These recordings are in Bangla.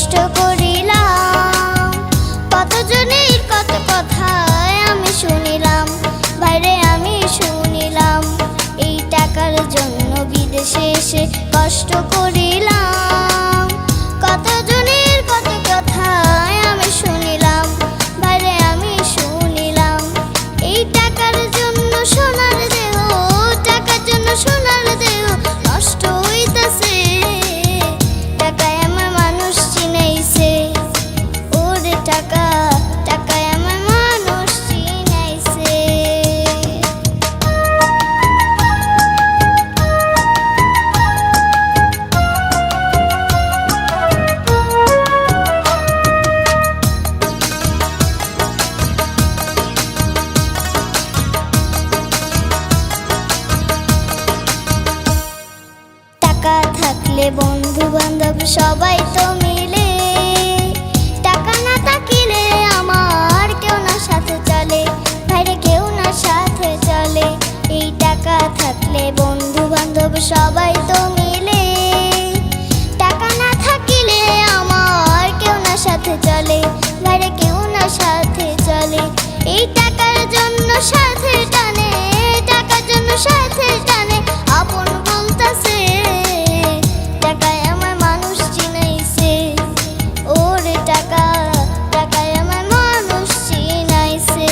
কষ্ট করিলাম, কতজনের কত কথা আমি শুনিলাম, ভাইরে আমি শুনিলাম। এই টাকার জন্য বিদেশে এসে কষ্ট করিলাম, কতজনের কত কথা আমি শুনিলাম, ভাইরে আমি শুনিলাম। এই টাকার জন্য সোনার দেহ, টাকার জন্য সোনার দেহ নষ্ট হইতাছে। টাকায় আমার মানুষ চিনাইছে, ওরে টাকা, টাকায় আমার মানুষ চিনাইছে। টাকা থাকলে বন্ধু বান্ধব সবাই তো মিলে, টাকা না থাকিলে আমার কেউ না সাথে চলে, ভাইরে কেউ না সাথে চলে। এই টাকা থাকলে বন্ধু বান্ধব সবাই তো মিলে, টাকা না থাকিলে আমার কেউ না সাথে চলে, ভাইরে কেউ না সাথে চলে। এই টাকার জন্য সাথে টানে, টাকার জন্য সাথে টানে আপন বলতাছে। টাকায় আমার মানুষ চিনাইছে, ওরে টাকা, টাকায় আমার মানুষ চিনাইছে।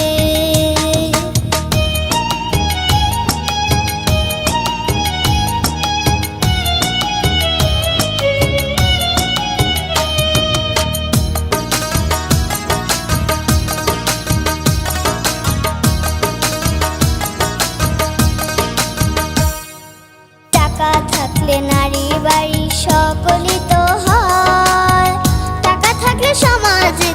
টাকা থাকলে নারী বাড়ি সকলই তো হয়, টাকা থাকলে সমাজে